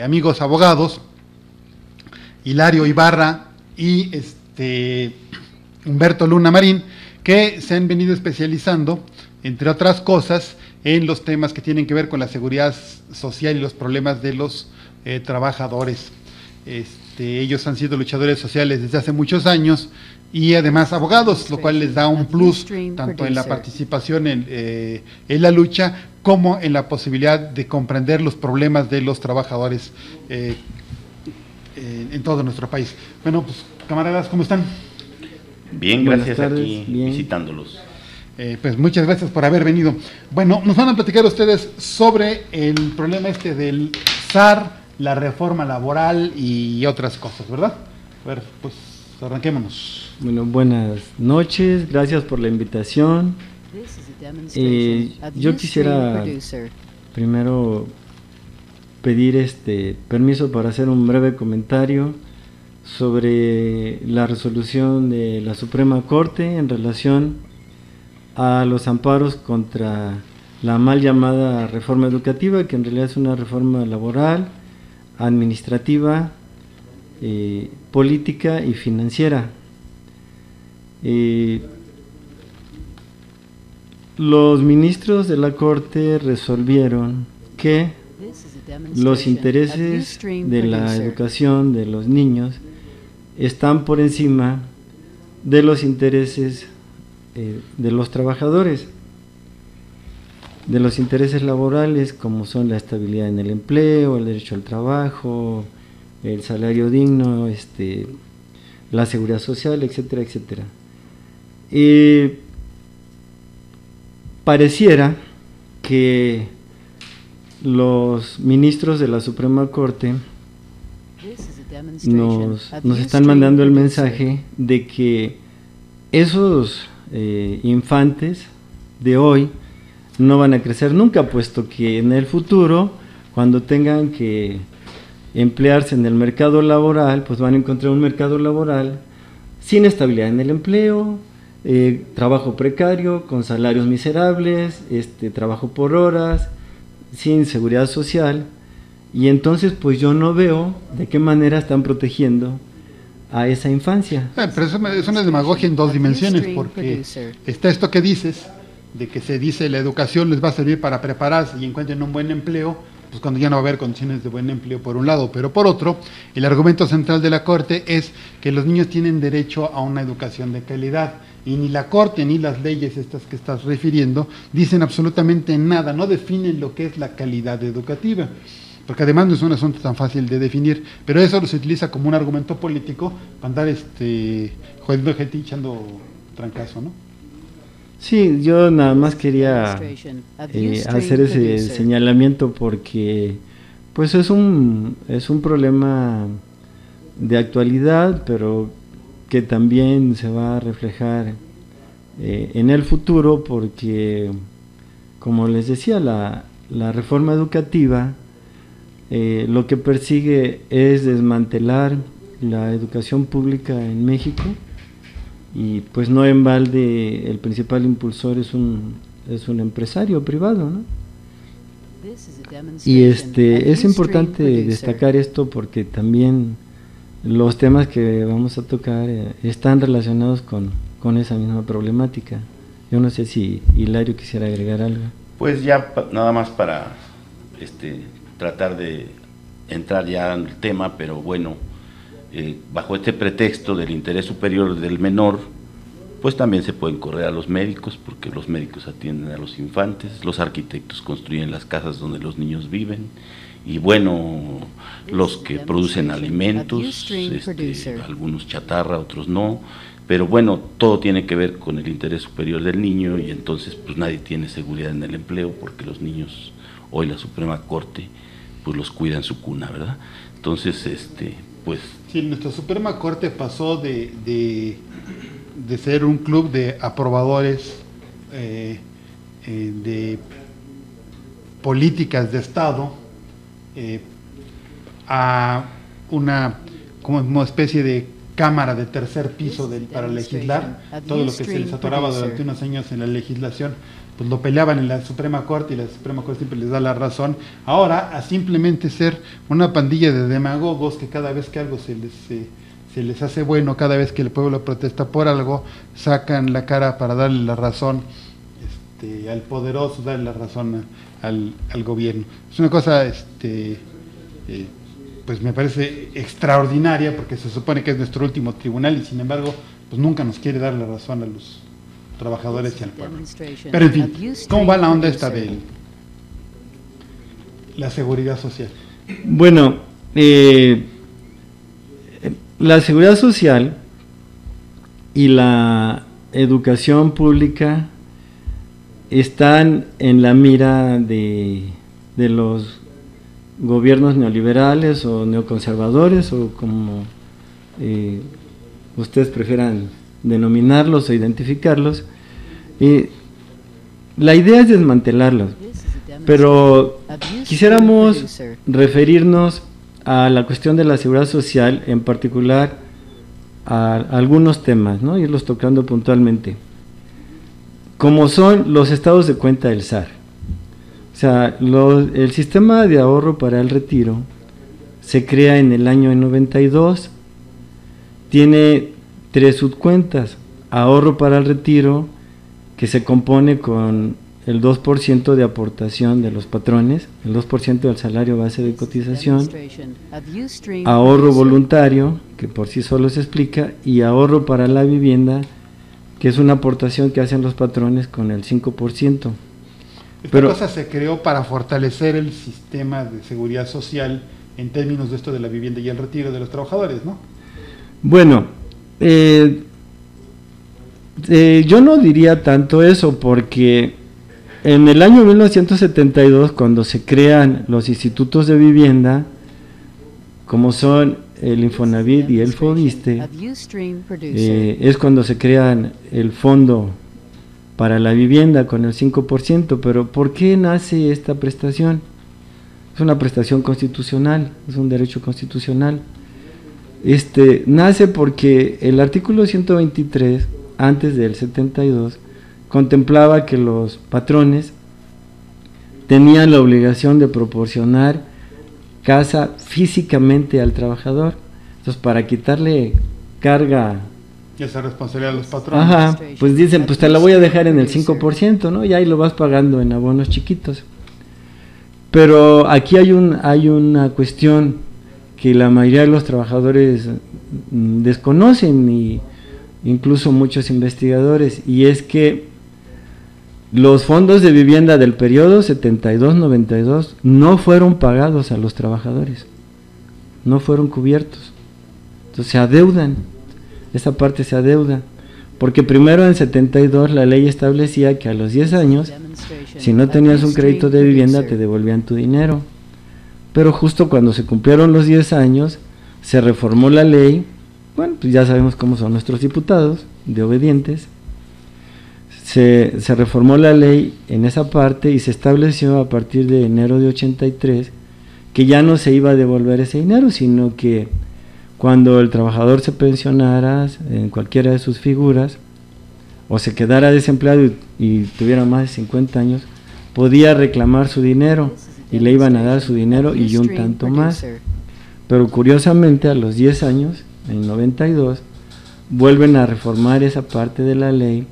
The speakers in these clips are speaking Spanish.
amigos abogados, Hilario Ibarra y Humberto Luna Marín, que se han venido especializando, entre otras cosas, en los temas que tienen que ver con la seguridad social y los problemas de los trabajadores. Ellos han sido luchadores sociales desde hace muchos años y además abogados, lo cual les da un plus tanto en la participación en la lucha como en la posibilidad de comprender los problemas de los trabajadores en todo nuestro país. Bueno, pues camaradas, ¿cómo están? Bien, gracias, aquí visitándolos. Pues muchas gracias por haber venido. Bueno, nos van a platicar ustedes sobre el problema del SAR, la reforma laboral y otras cosas, ¿verdad? A ver, pues arranquémonos. Bueno, buenas noches, gracias por la invitación. Yo quisiera primero pedir permiso para hacer un breve comentario sobre la resolución de la Suprema Corte en relación a los amparos contra la mal llamada reforma educativa, que en realidad es una reforma laboral, administrativa, política y financiera. Los ministros de la Corte resolvieron que los intereses de la educación de los niños están por encima de los intereses de los trabajadores, de los intereses laborales, como son la estabilidad en el empleo, el derecho al trabajo, el salario digno, la seguridad social, etcétera, etcétera. Pareciera que los ministros de la Suprema Corte nos están mandando el mensaje de que esos infantes de hoy no van a crecer nunca, puesto que en el futuro, cuando tengan que emplearse en el mercado laboral, pues van a encontrar un mercado laboral sin estabilidad en el empleo, trabajo precario, con salarios miserables, trabajo por horas, sin seguridad social, y entonces pues yo no veo de qué manera están protegiendo a esa infancia. Pero eso es una demagogia en dos dimensiones, porque está esto que dices, de que se dice la educación les va a servir para prepararse y encuentren un buen empleo, pues cuando ya no va a haber condiciones de buen empleo por un lado, pero por otro, el argumento central de la Corte es que los niños tienen derecho a una educación de calidad, y ni la Corte ni las leyes estas que estás refiriendo dicen absolutamente nada, no definen lo que es la calidad educativa, porque además no es un asunto tan fácil de definir, pero eso se utiliza como un argumento político para andar jodiendo gente y echando trancazo, ¿no? Sí, yo nada más quería hacer ese señalamiento porque pues es un problema de actualidad, pero que también se va a reflejar en el futuro, porque como les decía, la reforma educativa lo que persigue es desmantelar la educación pública en México, y pues no en balde el principal impulsor es un empresario privado, ¿no? Y es importante destacar esto porque también los temas que vamos a tocar están relacionados con esa misma problemática. Yo no sé si Hilario quisiera agregar algo. Pues ya nada más para tratar de entrar ya en el tema, pero bueno, bajo este pretexto del interés superior del menor, pues también se pueden correr a los médicos, porque los médicos atienden a los infantes, los arquitectos construyen las casas donde los niños viven, y bueno, los que producen alimentos, algunos chatarra, otros no, pero bueno, todo tiene que ver con el interés superior del niño, y entonces pues nadie tiene seguridad en el empleo, porque los niños, hoy la Suprema Corte, pues los cuida en su cuna, ¿verdad? Entonces, pues... Sí, nuestra Suprema Corte pasó de ser un club de aprobadores de políticas de Estado a una como especie de cámara de tercer piso para legislar, todo lo que se les atoraba durante unos años en la legislación, pues lo peleaban en la Suprema Corte y la Suprema Corte siempre les da la razón. Ahora, a simplemente ser una pandilla de demagogos que cada vez que algo se les hace bueno, cada vez que el pueblo protesta por algo, sacan la cara para darle la razón al poderoso, darle la razón al gobierno. Es una cosa pues me parece extraordinaria, porque se supone que es nuestro último tribunal y sin embargo pues nunca nos quiere dar la razón a los trabajadores y al pueblo. Pero en fin, ¿cómo va la onda esta de la seguridad social? Bueno, la seguridad social y la educación pública están en la mira de los gobiernos neoliberales o neoconservadores, o como ustedes prefieran denominarlos o identificarlos. La idea es desmantelarlos, pero quisiéramos referirnos a la cuestión de la seguridad social, en particular a algunos temas, ¿no? Irlos tocando puntualmente, como son los estados de cuenta del SAR. O sea, el sistema de ahorro para el retiro se crea en el año 92, tiene 3 subcuentas: ahorro para el retiro, que se compone con el 2% de aportación de los patrones, el 2% del salario base de cotización, ahorro voluntario, que por sí solo se explica, y ahorro para la vivienda, que es una aportación que hacen los patrones con el 5%. Esta cosa se creó para fortalecer el sistema de seguridad social en términos de esto de la vivienda y el retiro de los trabajadores, ¿no? Bueno, yo no diría tanto eso, porque en el año 1972, cuando se crean los institutos de vivienda, como son el Infonavit y el Fobiste, es cuando se crean el fondo para la vivienda con el 5%, pero ¿por qué nace esta prestación? Es una prestación constitucional, es un derecho constitucional. Nace porque el artículo 123, antes del 72, contemplaba que los patrones tenían la obligación de proporcionar casa físicamente al trabajador. Entonces, para quitarle carga y esa responsabilidad a los patrones. Ajá, pues dicen, pues te la voy a dejar en el 5%, ¿no? Y ahí lo vas pagando en abonos chiquitos. Pero aquí hay una cuestión que la mayoría de los trabajadores desconocen, y incluso muchos investigadores, y es que los fondos de vivienda del periodo 72-92 no fueron pagados a los trabajadores, no fueron cubiertos. Entonces se adeudan, esa parte se adeuda, porque primero en 72 la ley establecía que a los 10 años, si no tenías un crédito de vivienda, te devolvían tu dinero. Pero justo cuando se cumplieron los 10 años, se reformó la ley. Bueno, pues ya sabemos cómo son nuestros diputados, de obedientes. Se reformó la ley en esa parte y se estableció a partir de enero de 83 que ya no se iba a devolver ese dinero, sino que cuando el trabajador se pensionara en cualquiera de sus figuras, o se quedara desempleado y tuviera más de 50 años, podía reclamar su dinero y le iban a dar su dinero y un tanto más. Pero curiosamente, a los 10 años, en 92, vuelven a reformar esa parte de la ley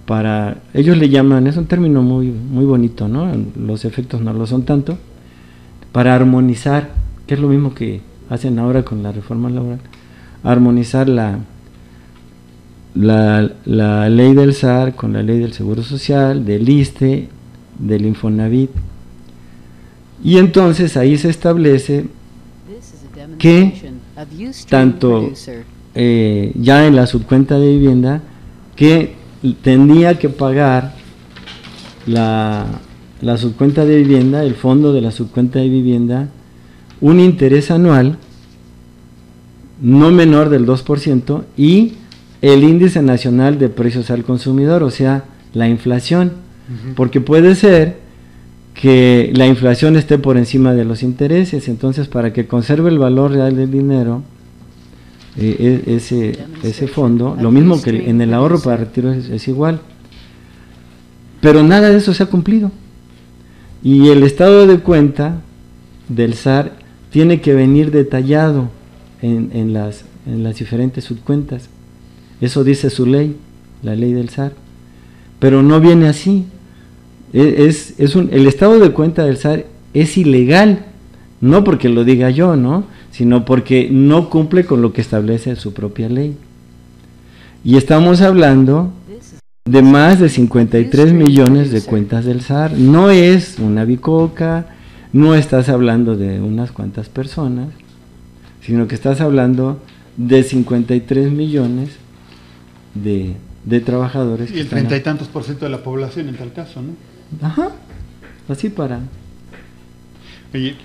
para, ellos le llaman, es un término muy bonito, ¿no? Los efectos no lo son tanto, para armonizar, que es lo mismo que hacen ahora con la reforma laboral, armonizar la ley del SAR con la ley del Seguro Social, del ISSSTE, del Infonavit. Y entonces ahí se establece que tanto ya en la subcuenta de vivienda, que tenía que pagar la subcuenta de vivienda, el fondo de la subcuenta de vivienda, un interés anual no menor del 2% y el índice nacional de precios al consumidor, o sea, la inflación, porque puede ser que la inflación esté por encima de los intereses. Entonces, para que conserve el valor real del dinero, ese fondo, lo mismo que en el ahorro para retiro es igual. Pero nada de eso se ha cumplido. Y el estado de cuenta del SAR tiene que venir detallado en las diferentes subcuentas. Eso dice su ley, la ley del SAR. Pero no viene así. El estado de cuenta del SAR es ilegal, no porque lo diga yo, ¿no? Sino porque no cumple con lo que establece su propia ley. Y estamos hablando de más de 53 millones de cuentas del SAR. No es una bicoca, no estás hablando de unas cuantas personas, sino que estás hablando de 53 millones de trabajadores. Y el 30 y tantos % de la población en tal caso, ¿no? Ajá, así para... Oye,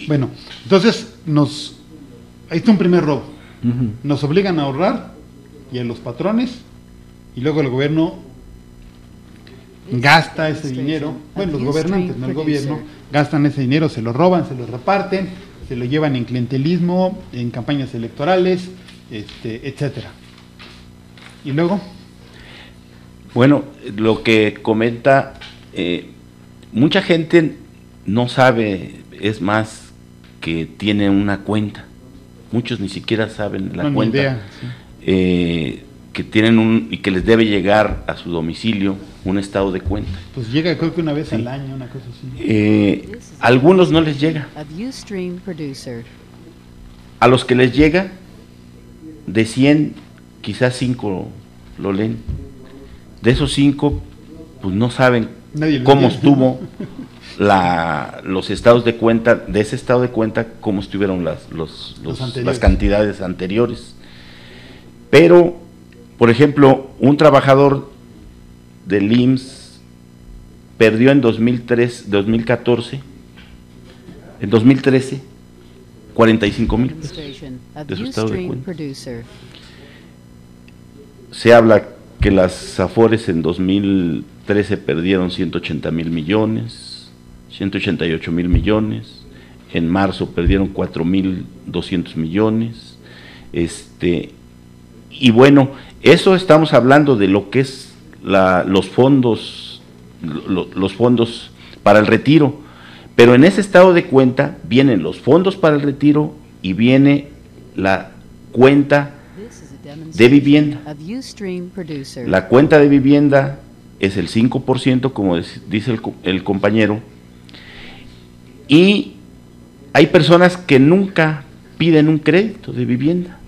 bueno, entonces ahí está un primer robo. Nos obligan a ahorrar y a los patrones, y luego el gobierno gasta ese dinero, bueno, los gobernantes, no el gobierno, gastan ese dinero, se lo roban, se lo reparten, se lo llevan en clientelismo, en campañas electorales, etcétera. ¿Y luego? Bueno, lo que comenta, mucha gente no sabe, es más, que tiene una cuenta. Muchos ni siquiera saben la cuenta. Ni idea, sí. Que tienen y que les debe llegar a su domicilio un estado de cuenta. Pues llega, creo que una vez al año, una cosa así. Algunos no les llega. A los que les llega, de 100, quizás 5 lo leen. De esos 5, pues no saben cómo estuvo los estados de cuenta, de ese estado de cuenta, cómo estuvieron las cantidades anteriores. Pero, por ejemplo, un trabajador del IMSS perdió en 2014, en 2013, 45,000 pesos de su estado de cuenta. Se habla que las Afores en 2013 perdieron 180,000 millones, 188,000 millones, en marzo perdieron 4,200 millones, y bueno, eso estamos hablando de lo que es los fondos para el retiro, pero en ese estado de cuenta vienen los fondos para el retiro y viene la cuenta de vivienda. La cuenta de vivienda es el 5%, como dice el compañero, y hay personas que nunca piden un crédito de vivienda,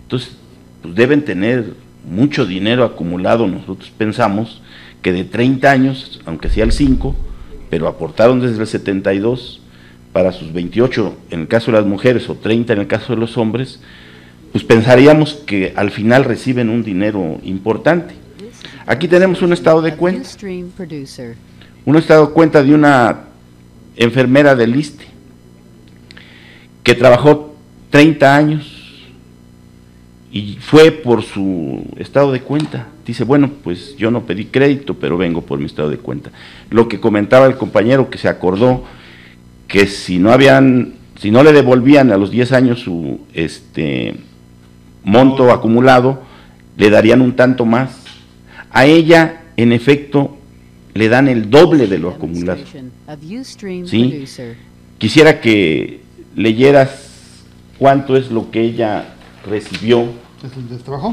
entonces pues deben tener mucho dinero acumulado. Nosotros pensamos que de 30 años, aunque sea el 5, pero aportaron desde el 72 para sus 28 en el caso de las mujeres o 30 en el caso de los hombres, pues pensaríamos que al final reciben un dinero importante. Aquí tenemos un estado de cuenta. Un estado de cuenta de una enfermera del ISSSTE que trabajó 30 años y fue por su estado de cuenta. Dice, bueno, pues yo no pedí crédito, pero vengo por mi estado de cuenta. Lo que comentaba el compañero, que se acordó que si no le devolvían a los 10 años su monto acumulado, le darían un tanto más. A ella, en efecto, le dan el doble de lo acumulado. ¿Sí? Quisiera que leyeras cuánto es lo que ella recibió.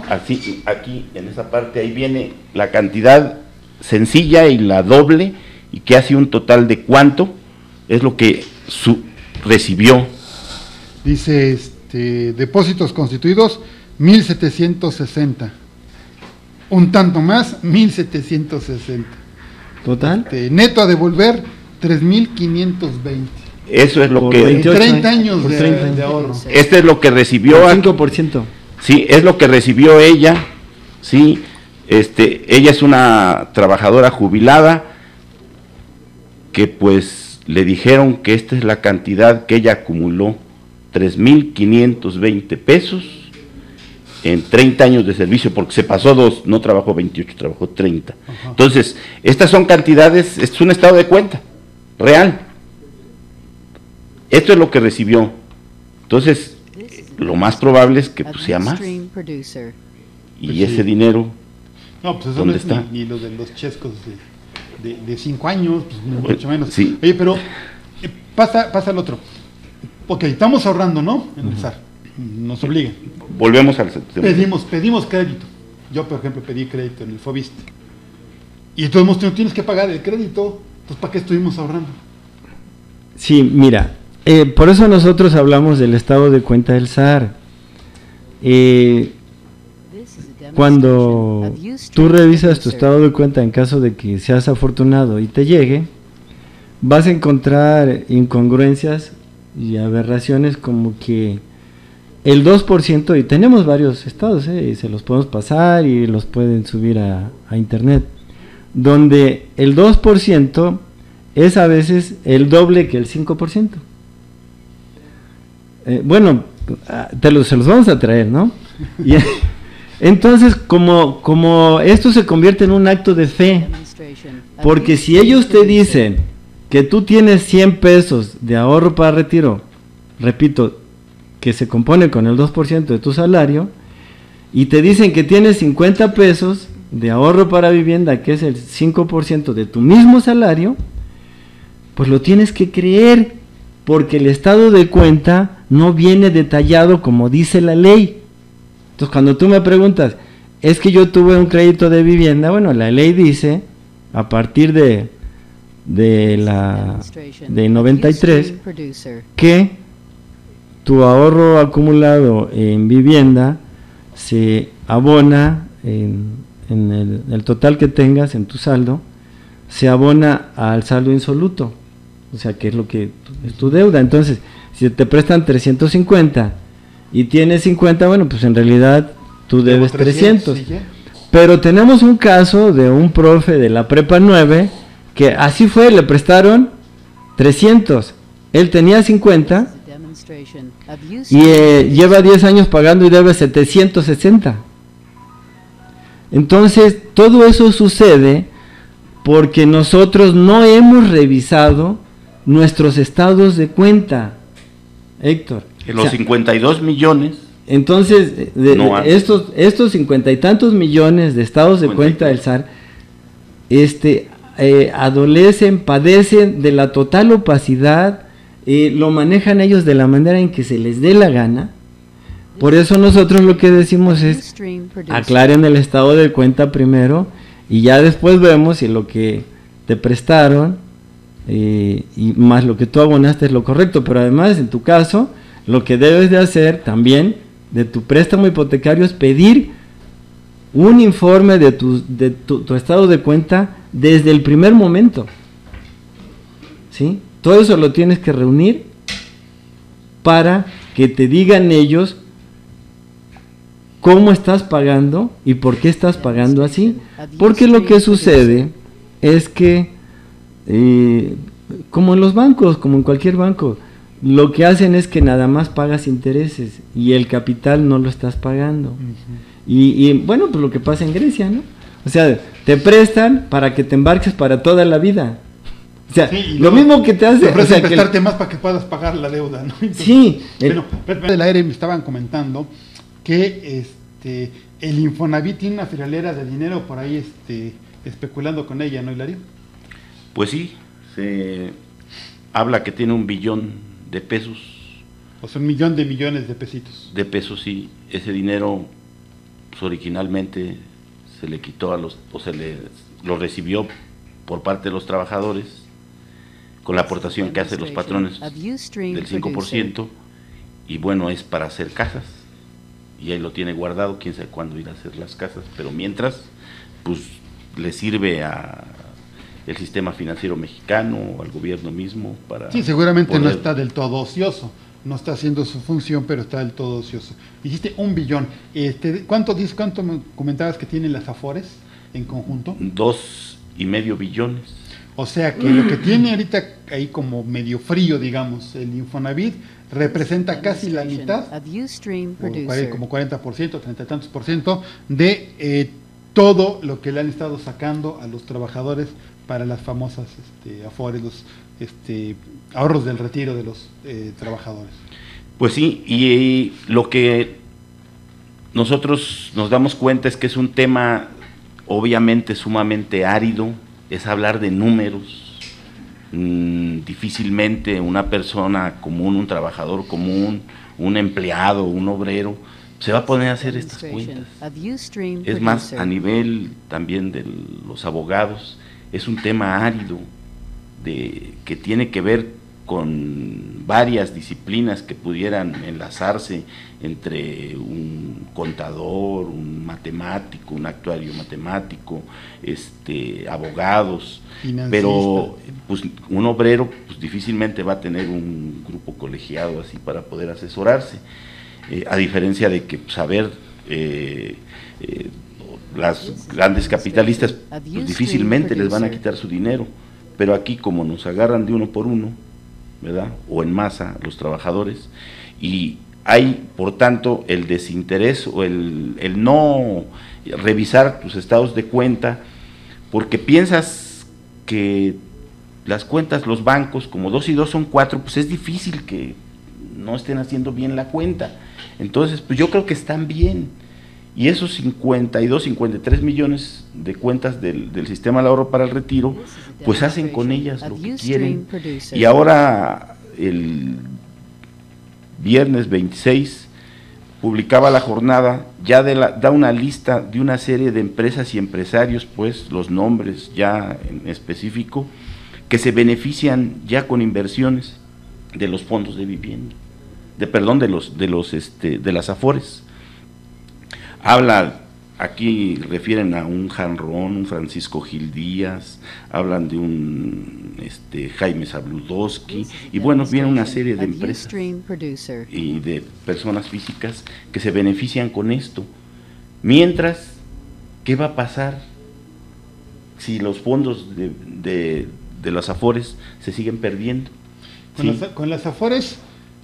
Así, aquí en esa parte, ahí viene la cantidad sencilla y la doble, y que hace un total de cuánto es lo que recibió. Dice, depósitos constituidos 1,760, un tanto más, 1,760. ¿Total? Neto a devolver 3,520. Eso es lo que... 28, 30 años de ahorro. Este es lo que recibió... 5%. Sí, es lo que recibió ella, sí. Ella es una trabajadora jubilada que pues le dijeron que esta es la cantidad que ella acumuló, 3,520 pesos en 30 años de servicio, porque se pasó 2, no trabajó 28, trabajó 30. Ajá. Entonces, estas son cantidades, es un estado de cuenta real. Esto es lo que recibió. Entonces, lo más probable es que pues, sea más. Y Pues ese sí. dinero, No, pues eso no ¿dónde es está? ni lo de los chescos de 5 años, pues ni mucho menos. Sí. Oye, pero pasa al otro. Ok, estamos ahorrando, ¿no? En el SAR. Nos obligan. volvemos al... Pedimos crédito. Yo, por ejemplo, pedí crédito en el Fobiste. Y entonces no tienes que pagar el crédito. Pues, ¿para qué estuvimos ahorrando? Sí, mira, por eso nosotros hablamos del estado de cuenta del SAR. Cuando tú revisas tu estado de cuenta, en caso de que seas afortunado y te llegue, vas a encontrar incongruencias y aberraciones como que el 2%, y tenemos varios estados, y se los podemos pasar y los pueden subir a internet, donde el 2% es a veces el doble que el 5%. Bueno, se los vamos a traer, ¿no? Y, entonces, como esto se convierte en un acto de fe, porque si ellos te dicen que tú tienes 100 pesos de ahorro para retiro, repito, que se compone con el 2% de tu salario, y te dicen que tienes 50 pesos de ahorro para vivienda, que es el 5% de tu mismo salario, pues lo tienes que creer, porque el estado de cuenta no viene detallado como dice la ley. Entonces, cuando tú me preguntas, es que yo tuve un crédito de vivienda, bueno, la ley dice, a partir de 93, que tu ahorro acumulado en vivienda se abona en el total que tengas en tu saldo, se abona al saldo insoluto, o sea, que es lo que es tu deuda. Entonces, si te prestan 350 y tienes 50, bueno, pues en realidad tú debes 300. Sí, pero tenemos un caso de un profe de la prepa 9 que así fue, le prestaron 300, él tenía 50 y lleva 10 años pagando y debe 760. Entonces, todo eso sucede porque nosotros no hemos revisado nuestros estados de cuenta, Héctor. En los 52 millones. Entonces, estos 50 y tantos millones de estados de cuenta del SAR, adolecen, padecen de la total opacidad, lo manejan ellos de la manera en que se les dé la gana. Por eso nosotros lo que decimos es, aclaren el estado de cuenta primero, y ya después vemos si lo que te prestaron y más lo que tú abonaste es lo correcto. Pero además, en tu caso, lo que debes de hacer también de tu préstamo hipotecario es pedir un informe de tu estado de cuenta desde el primer momento, ¿sí? Todo eso lo tienes que reunir para que te digan ellos cómo estás pagando y por qué estás pagando así. Porque lo que sucede es que, como en los bancos, como en cualquier banco, lo que hacen es que nada más pagas intereses y el capital no lo estás pagando. Y bueno, pues lo que pasa en Grecia, ¿no? O sea, te prestan para que te embarques para toda la vida. O sea, sí, lo mismo que te hace... Te prestarte más para que puedas pagar la deuda, ¿no? Entonces, sí. Bueno, de la ERE me estaban comentando que el Infonavit tiene una friolera de dinero por ahí especulando con ella, ¿no, Hilario? Pues sí, se habla que tiene 1 billón de pesos. O sea, 1 millón de millones de pesitos. De pesos, sí. Ese dinero, pues, originalmente se le quitó lo recibió por parte de los trabajadores con la aportación que hacen los patrones del 5%, y bueno, es para hacer casas, y ahí lo tiene guardado, quién sabe cuándo ir a hacer las casas, pero mientras, pues le sirve a el sistema financiero mexicano o al gobierno mismo para... Sí, seguramente no está del todo ocioso, no está haciendo su función, pero está del todo ocioso. Dijiste 1 billón, ¿cuánto me comentabas que tienen las Afores en conjunto? 2,5 billones. O sea que lo que tiene ahorita ahí como medio frío, digamos, el Infonavit, representa casi la mitad, como 40%, 30 y tantos % de todo lo que le han estado sacando a los trabajadores para las famosas Afores, los ahorros del retiro de los trabajadores. Pues sí, y lo que nosotros nos damos cuenta es que es un tema obviamente sumamente árido, es hablar de números. Difícilmente una persona común, un trabajador común, un empleado, un obrero, se va a poner a hacer estas cuentas. Es más, a nivel también de los abogados, es un tema árido que tiene que ver con varias disciplinas que pudieran enlazarse entre un contador, un matemático, un actuario matemático, abogados, pero pues un obrero pues difícilmente va a tener un grupo colegiado así para poder asesorarse, a diferencia de que saber las grandes capitalistas pues difícilmente les van a quitar su dinero, pero aquí como nos agarran de uno por uno, ¿verdad? O en masa los trabajadores, y hay por tanto el desinterés o el no revisar tus estados de cuenta porque piensas que las cuentas, los bancos, como 2 y 2 son 4, pues es difícil que no estén haciendo bien la cuenta. Entonces pues yo creo que están bien, y esos 52, 53 millones de cuentas del sistema de ahorro para el retiro, pues hacen con ellas lo que quieren. Y ahora, el viernes 26, publicaba La Jornada, ya da una lista de una serie de empresas y empresarios, pues los nombres ya en específico, que se benefician ya con inversiones de los fondos de vivienda, de las Afores. Habla, aquí refieren a un Janrón, un Francisco Gil Díaz, hablan de un Jaime Zabludowski, y bueno, viene una serie de empresas y de personas físicas que se benefician con esto. Mientras, ¿qué va a pasar si los fondos de las Afores se siguen perdiendo? Con las Afores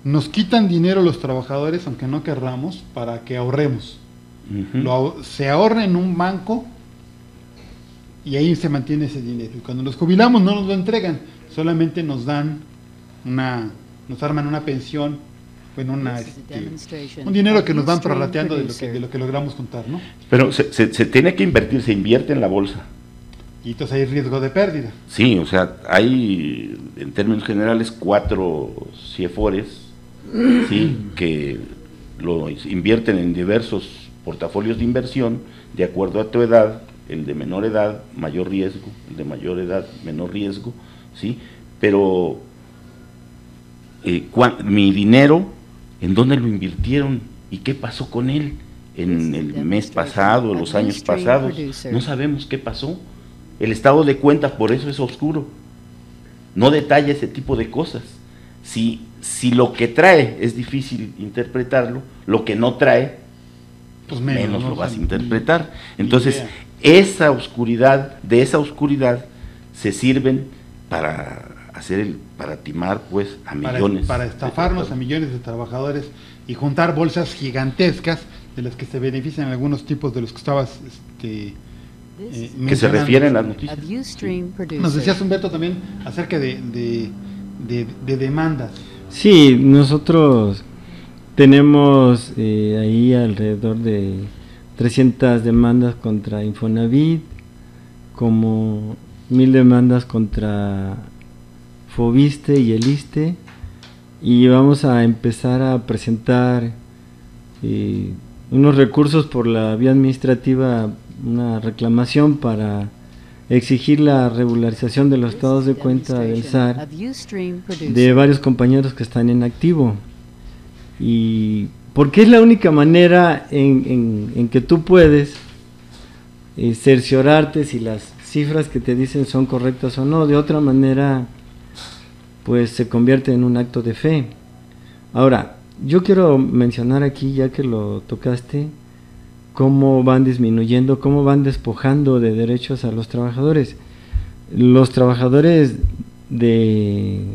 nos quitan dinero los trabajadores, aunque no querramos, para que ahorremos. Se ahorra en un banco y ahí se mantiene ese dinero, y cuando nos jubilamos no nos lo entregan, solamente nos dan nos arman una pensión, bueno, un dinero que nos van prorrateando de lo que logramos juntar, ¿no? Pero se tiene que invertir, se invierte en la bolsa. Y entonces hay riesgo de pérdida. Sí, o sea, hay en términos generales 4 CIEFORES, sí, que lo invierten en diversos portafolios de inversión de acuerdo a tu edad, el de menor edad, mayor riesgo, el de mayor edad, menor riesgo, ¿sí? Pero mi dinero, ¿en dónde lo invirtieron? ¿Y qué pasó con él? En el mes pasado, los años pasados, no sabemos qué pasó. El estado de cuenta por eso es oscuro, no detalla ese tipo de cosas. Si lo que trae es difícil interpretarlo, lo que no trae, pues menos lo vas a interpretar. Entonces, de esa oscuridad se sirven para para timar pues a millones. Para estafarnos a millones de trabajadores y juntar bolsas gigantescas de las que se benefician algunos tipos de los que estabas que se refieren las noticias. Sí. Nos decías, Humberto, también acerca de demandas. Sí, nosotros tenemos ahí alrededor de 300 demandas contra Infonavit, como 1000 demandas contra Fobiste y el ISSSTE, y vamos a empezar a presentar unos recursos por la vía administrativa, una reclamación para exigir la regularización de los estados de cuenta del SAR de varios compañeros que están en activo, y porque es la única manera en que tú puedes cerciorarte si las cifras que te dicen son correctas o no. De otra manera pues se convierte en un acto de fe. Ahora, yo quiero mencionar aquí, ya que lo tocaste, cómo van disminuyendo, cómo van despojando de derechos a los trabajadores. Los trabajadores de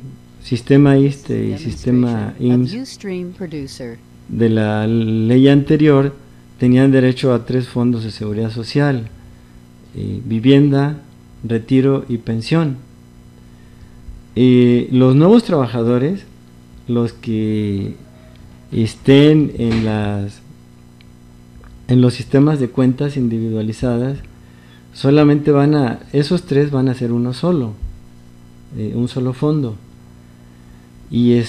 sistema ISSSTE y sistema IMSS de la ley anterior tenían derecho a 3 fondos de seguridad social: vivienda, retiro y pensión. Los nuevos trabajadores, los que estén en los sistemas de cuentas individualizadas, solamente esos 3 van a ser uno solo, un solo fondo. Y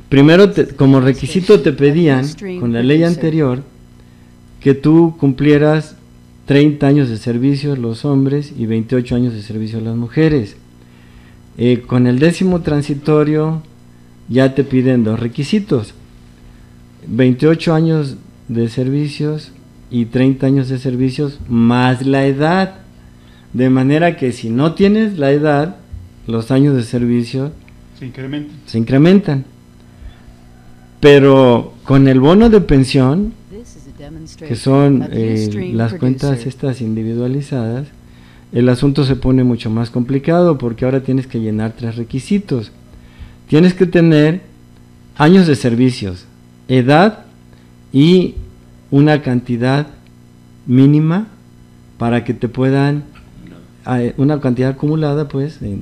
primero como requisito te pedían, con la ley anterior, que tú cumplieras 30 años de servicio los hombres y 28 años de servicio las mujeres. Con el 10º transitorio ya te piden 2 requisitos: 28 años de servicios y 30 años de servicios más la edad, de manera que si no tienes la edad, los años de servicio se incrementan. Pero con el bono de pensión, que son las cuentas estas individualizadas, el asunto se pone mucho más complicado, porque ahora tienes que llenar 3 requisitos. Tienes que tener años de servicios, edad y una cantidad mínima para que te puedan, una cantidad acumulada pues de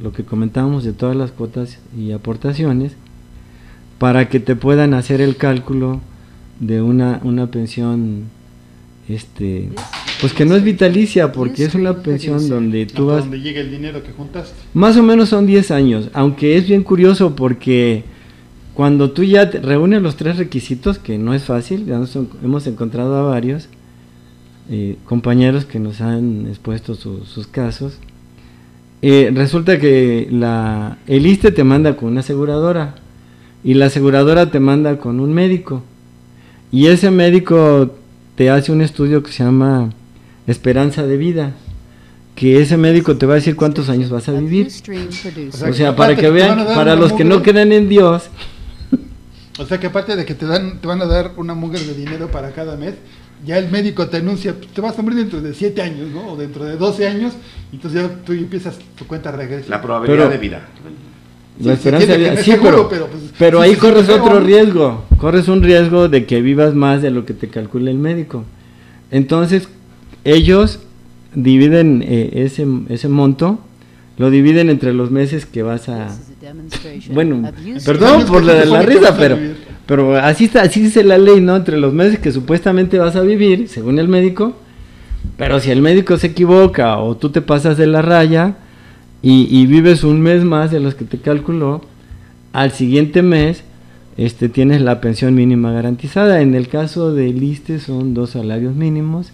lo que comentábamos de todas las cuotas y aportaciones, para que te puedan hacer el cálculo de una pensión pues que no es vitalicia, porque es una pensión donde tú vas, donde llega el dinero que juntaste. Más o menos son 10 años, aunque es bien curioso porque cuando tú ya reúnes los 3 requisitos, que no es fácil, ya hemos encontrado a varios compañeros que nos han expuesto sus casos, resulta que el ISSSTE te manda con una aseguradora y la aseguradora te manda con un médico, y ese médico te hace un estudio que se llama esperanza de vida, que ese médico te va a decir cuántos años vas a vivir. O sea, para que vean, para los que no creen en Dios. O sea, que aparte de que te van a dar una mugre de dinero para cada mes, ya el médico te anuncia, te vas a morir dentro de 7 años, ¿no? O dentro de 12 años, y entonces ya tú empiezas tu cuenta regresiva. La probabilidad de vida. La esperanza de vida, sí, pero ahí corres otro riesgo, corres un riesgo de que vivas más de lo que te calcula el médico. Entonces, ellos dividen ese monto, lo dividen entre los meses que vas a... Bueno, perdón por la risa, pero así dice la ley, ¿no? Entre los meses que supuestamente vas a vivir, según el médico, pero si el médico se equivoca o tú te pasas de la raya y vives un mes más de los que te calculó, al siguiente mes tienes la pensión mínima garantizada. En el caso del ISSSTE son 2 salarios mínimos,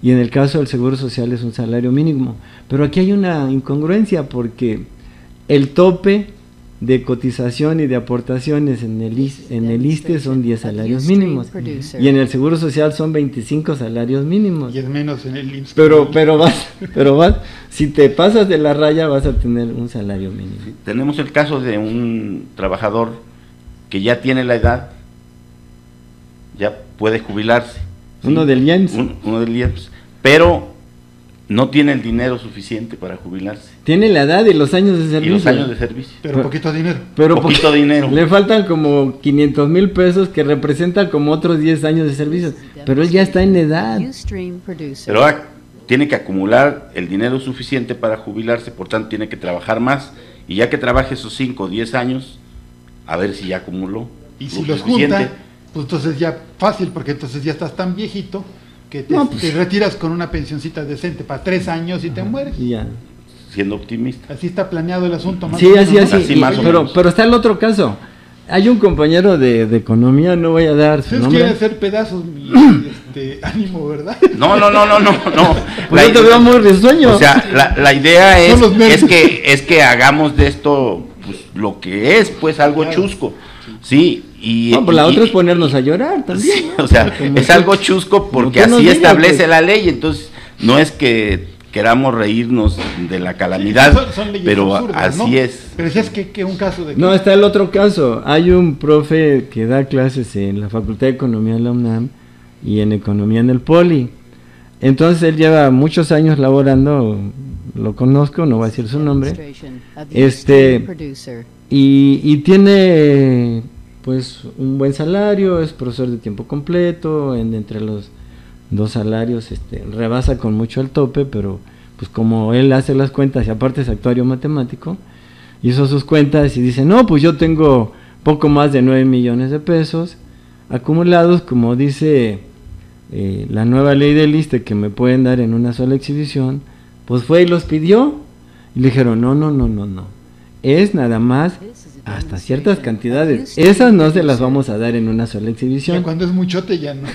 y en el caso del Seguro Social es un salario mínimo. Pero aquí hay una incongruencia, porque el tope de cotización y de aportaciones en el ISSSTE son 10 salarios mínimos, y en el Seguro Social son 25 salarios mínimos. Y es menos en el IMSS. Pero vas, si te pasas de la raya vas a tener un salario mínimo. Sí, tenemos el caso de un trabajador que ya tiene la edad, ya puede jubilarse. Uno del IEMS. Uno del IEMS, pero no tiene el dinero suficiente para jubilarse. Tiene la edad y los años de servicio. Y los años de servicio. Pero poquito dinero. Poquito dinero. Le faltan como 500,000 pesos, que representan como otros 10 años de servicio. Pero él ya está en edad. Pero ahora tiene que acumular el dinero suficiente para jubilarse, por tanto tiene que trabajar más. Y ya que trabaje esos 5 o 10 años, a ver si ya acumuló. Y si los junta, pues entonces ya fácil, porque entonces ya estás tan viejito que te retiras con una pensioncita decente para 3 años y te mueres. Y ya. Siendo optimista. Así está planeado el asunto. Más sí, o menos, así, ¿no? Así más o menos. Pero está el otro caso. Hay un compañero de economía, no voy a dar su Ustedes nombre. quieren hacer pedazos mi ánimo, ¿verdad? No. Pues yo te veo muy risueño. O sea, la idea es que hagamos de esto pues, lo que es, pues algo chusco. Sí, pues la otra es ponernos a llorar también. Sí, o sea, es algo chusco porque así establece pues la ley, entonces no es que queramos reírnos de la calamidad, son pero absurdas, así ¿no? Es. Pero decías que un caso de... No, está el otro caso. Hay un profe que da clases en la Facultad de Economía de la UNAM y en Economía en el Poli. Entonces él lleva muchos años laborando, lo conozco, no voy a decir su nombre, y tiene pues un buen salario, es profesor de tiempo completo, entre los 2 salarios rebasa con mucho el tope, pero pues como él hace las cuentas y aparte es actuario matemático, hizo sus cuentas y dice, no, pues yo tengo poco más de 9 millones de pesos, acumulados, como dice la nueva ley del ISSSTE, que me pueden dar en una sola exhibición. Pues fue y los pidió, y le dijeron, no, es nada más hasta ciertas cantidades, esas no se las vamos a dar en una sola exhibición. Ya cuando es muchote ya no.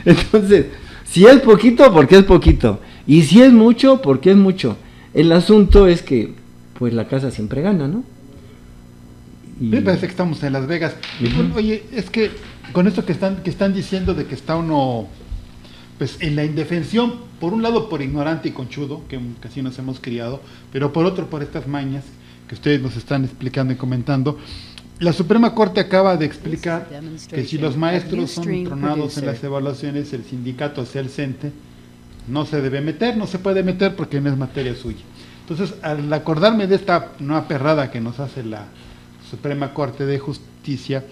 Entonces, si es poquito, porque es poquito, y si es mucho, porque es mucho. El asunto es que, pues la casa siempre gana, ¿no? Me parece que estamos en Las Vegas. Oye, es que con esto que están diciendo de que está uno pues en la indefensión, por un lado por ignorante y conchudo, que casi nos hemos criado, pero por otro por estas mañas que ustedes nos están explicando y comentando. La Suprema Corte acaba de explicar que si los maestros son tronados en las evaluaciones, el sindicato, sea el CENTE, no se debe meter, no se puede meter porque no es materia suya. Entonces, al acordarme de esta nueva perrada que nos hace la Suprema Corte de Justicia,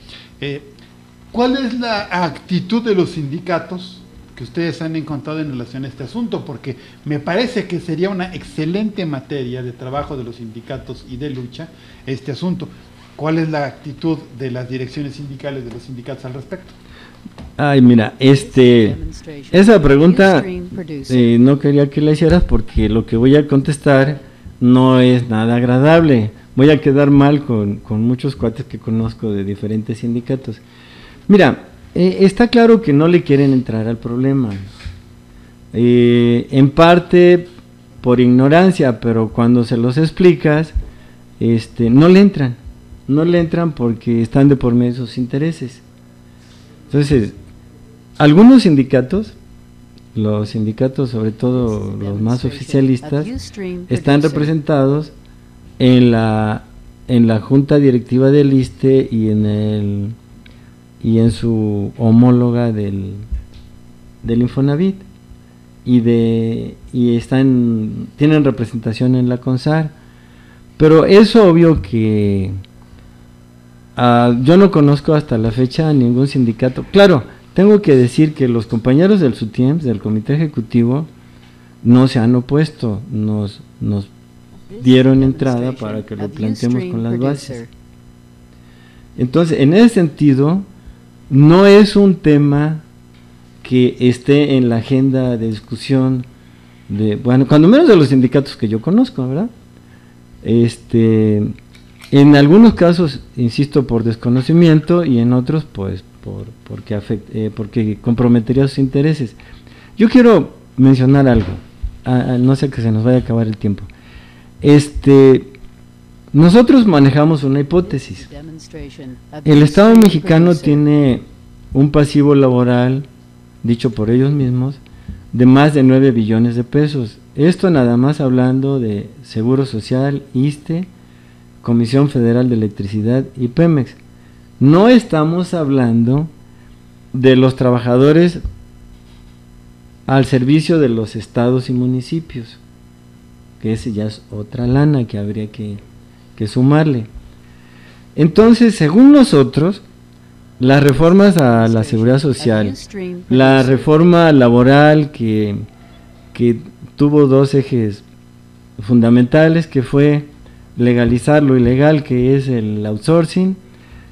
¿cuál es la actitud de los sindicatos que ustedes han encontrado en relación a este asunto? Porque me parece que sería una excelente materia de trabajo de los sindicatos y de lucha este asunto. ¿Cuál es la actitud de las direcciones sindicales, de los sindicatos al respecto? Ay, mira, esa pregunta no quería que la hicieras porque lo que voy a contestar no es nada agradable. Voy a quedar mal con muchos cuates que conozco de diferentes sindicatos. Mira, está claro que no le quieren entrar al problema. En parte por ignorancia, pero cuando se los explicas, no le entran porque están de por medio de sus intereses. Entonces, algunos sindicatos, los sindicatos, sobre todo los más oficialistas, están representados en la junta directiva del ISSSTE y en su homóloga del Infonavit, y tienen representación en la CONSAR. Pero es obvio que yo no conozco hasta la fecha ningún sindicato. Claro, tengo que decir que los compañeros del SUTIEMS, del Comité Ejecutivo, no se han opuesto, nos dieron entrada para que lo planteemos con las bases. Entonces, en ese sentido, no es un tema que esté en la agenda de discusión cuando menos de los sindicatos que yo conozco, ¿verdad? En algunos casos, insisto, por desconocimiento, y en otros, pues, porque comprometería sus intereses. Yo quiero mencionar algo, no sé que se nos vaya a acabar el tiempo. Nosotros manejamos una hipótesis. El Estado mexicano tiene un pasivo laboral, dicho por ellos mismos, de más de 9 billones de pesos. Esto nada más hablando de Seguro Social, ISSSTE, Comisión Federal de Electricidad y Pemex. No estamos hablando de los trabajadores al servicio de los estados y municipios, que ese ya es otra lana que habría que sumarle. Entonces, según nosotros, las reformas a la seguridad social, la reforma laboral que tuvo dos ejes fundamentales, que fue legalizar lo ilegal, que es el outsourcing,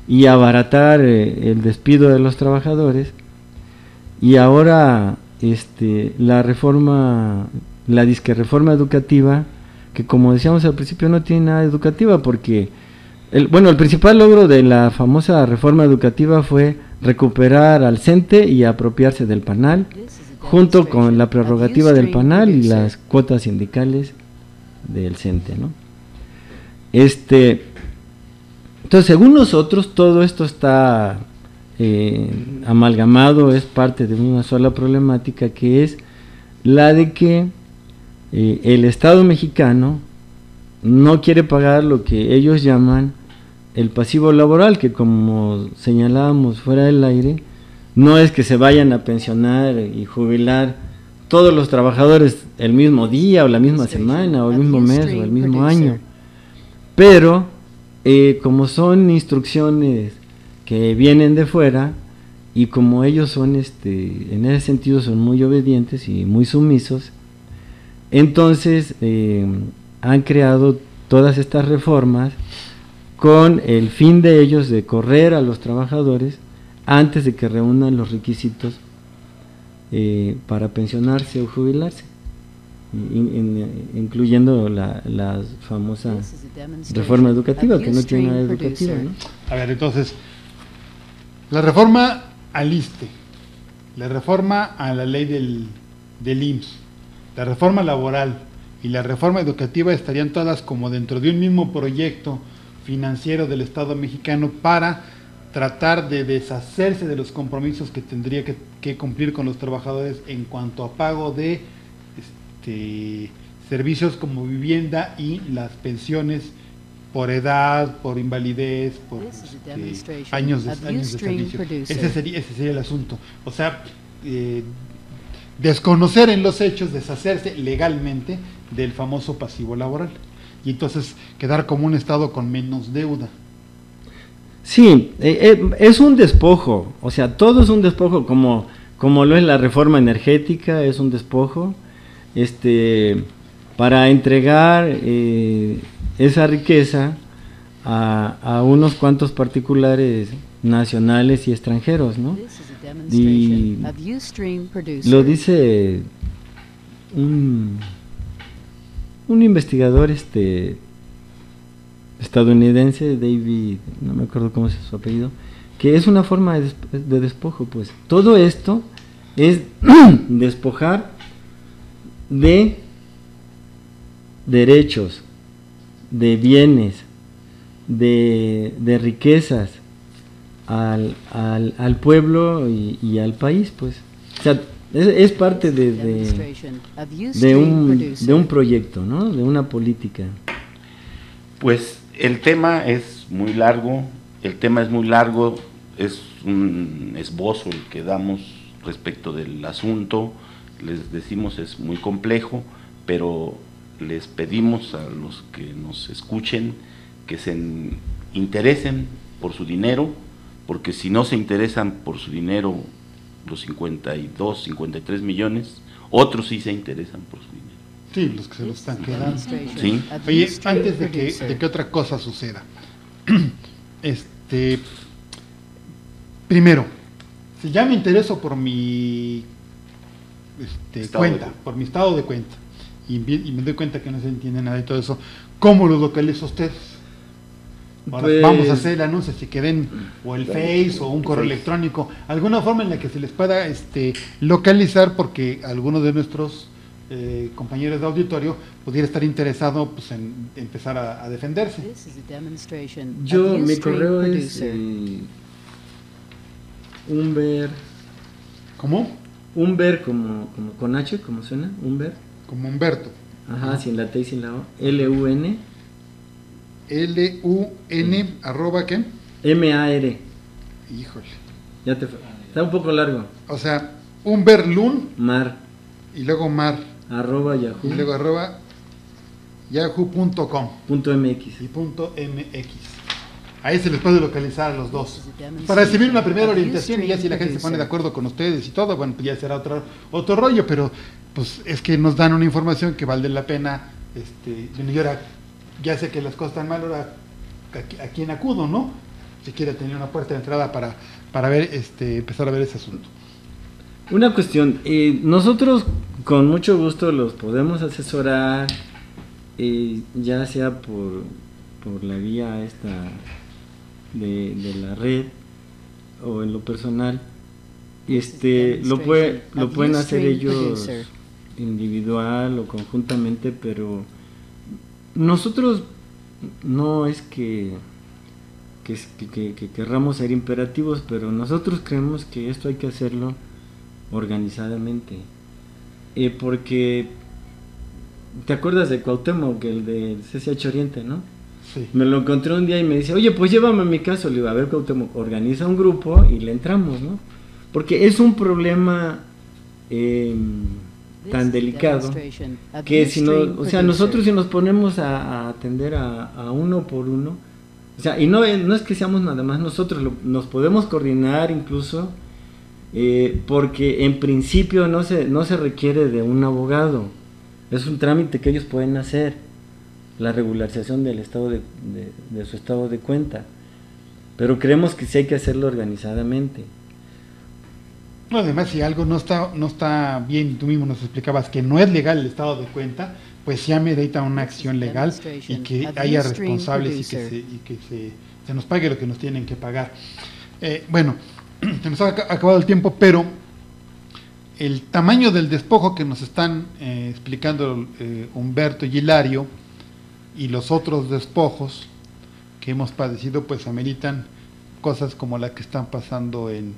y abaratar el despido de los trabajadores, y ahora la reforma, la disque reforma educativa, que como decíamos al principio no tiene nada educativa, porque el principal logro de la famosa reforma educativa fue recuperar al CENTE y apropiarse del PANAL, junto con la prerrogativa del PANAL y las cuotas sindicales del CENTE, ¿no? Entonces, según nosotros, todo esto está amalgamado, es parte de una sola problemática, que es la de que el Estado mexicano no quiere pagar lo que ellos llaman el pasivo laboral, que como señalábamos fuera del aire, no es que se vayan a pensionar y jubilar todos los trabajadores el mismo día o la misma semana o el mismo mes o el mismo año, pero como son instrucciones que vienen de fuera, y como ellos son en ese sentido son muy obedientes y muy sumisos, entonces han creado todas estas reformas con el fin de ellos de correr a los trabajadores antes de que reúnan los requisitos para pensionarse o jubilarse, incluyendo la famosa reforma educativa, que no tiene nada educativa, ¿no? A ver, entonces, la reforma al ISSSTE, la reforma a la ley del IMSS, la reforma laboral y la reforma educativa estarían todas como dentro de un mismo proyecto financiero del Estado mexicano para tratar de deshacerse de los compromisos que tendría que cumplir con los trabajadores en cuanto a pago de servicios como vivienda y las pensiones por edad, por invalidez, por años de servicio. Ese sería el asunto. O sea, desconocer en los hechos, deshacerse legalmente del famoso pasivo laboral. Y entonces quedar como un Estado con menos deuda. Sí, es un despojo, o sea, todo es un despojo, como lo es la reforma energética, es un despojo, para entregar esa riqueza a unos cuantos particulares nacionales y extranjeros, ¿no? Y lo dice un investigador estadounidense, David, no me acuerdo cómo es su apellido, que es una forma de despojo, pues. Todo esto es despojar de derechos, de bienes, de riquezas al pueblo y al país, pues. O sea, es parte de un proyecto, ¿no? De una política. Pues el tema es muy largo, es un esbozo el que damos respecto del asunto, les decimos es muy complejo, pero les pedimos a los que nos escuchen que se interesen por su dinero, porque si no se interesan por su dinero, los 52, 53 millones, otros sí se interesan por su dinero. Sí, los que se lo están quedando. Sí. Oye, antes de que otra cosa suceda, primero, si ya me intereso por mi cuenta, por mi estado de cuenta, y me doy cuenta que no se entiende nada y todo eso, ¿cómo lo localizo a ustedes? Ahora pues, vamos a hacer el anuncio, si queden o el Face o un correo electrónico, alguna forma en la que se les pueda localizar, porque algunos de nuestros compañeros de auditorio pudiera estar interesado pues, en empezar a defenderse. Mi correo es Umber. ¿Cómo? Umber como con H, como suena, Umber. Como Humberto. Ajá, sin la T y sin la O. LUN. LUN, arroba ¿qué? MAR. Híjole. Ya está un poco largo. O sea, Umberlun. Mar. Y luego mar. Arroba Yahoo. Y luego arroba yahoo.com. .mx. Y .mx. Ahí se les puede localizar a los dos. Para recibir una primera orientación y ya si la gente se pone de acuerdo con ustedes y todo, bueno, pues ya será otro rollo, pero pues es que nos dan una información que vale la pena. Yo ahora ya sé que las cosas están mal, ahora a quién acudo, ¿no? Si quiere tener una puerta de entrada para ver, empezar a ver ese asunto. Una cuestión, nosotros con mucho gusto los podemos asesorar, ya sea por la vía esta de la red o en lo personal, lo pueden hacer ellos individual o conjuntamente, pero nosotros no es que querramos ser imperativos, pero nosotros creemos que esto hay que hacerlo organizadamente, porque ¿te acuerdas de Cuauhtémoc, el de CCH Oriente, no? Sí. Me lo encontré un día y me dice, oye, pues llévame a mi caso. Le digo, a ver, Cuauhtémoc, organiza un grupo y le entramos, ¿no? Porque es un problema tan delicado que nosotros si nos ponemos a atender a uno por uno, o sea, y no es que seamos nada más nosotros, nos podemos coordinar incluso, porque en principio no se requiere de un abogado, es un trámite que ellos pueden hacer. la regularización del estado de su estado de cuenta, pero creemos que sí hay que hacerlo organizadamente. No, además, si algo no está bien, tú mismo nos explicabas que no es legal el estado de cuenta, pues ya merita una acción legal y que haya responsables y que se nos pague lo que nos tienen que pagar. Bueno, se nos ha acabado el tiempo, pero el tamaño del despojo que nos están explicando Humberto y Hilario y los otros despojos que hemos padecido, pues ameritan cosas como la que están pasando en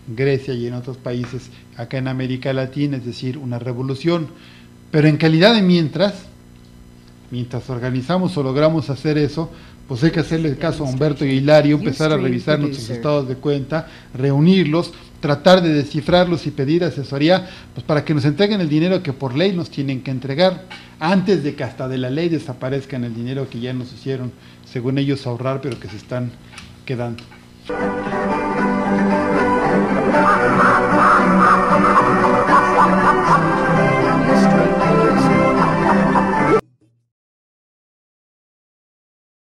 Grecia y en otros países acá en América Latina, es decir, una revolución. Pero en calidad de mientras organizamos o logramos hacer eso, pues hay que hacerle caso a Humberto y Hilario, empezar a revisar nuestros estados de cuenta, reunirlos, tratar de descifrarlos y pedir asesoría, pues para que nos entreguen el dinero que por ley nos tienen que entregar, antes de que hasta de la ley desaparezcan el dinero que ya nos hicieron, según ellos, ahorrar, pero que se están quedando.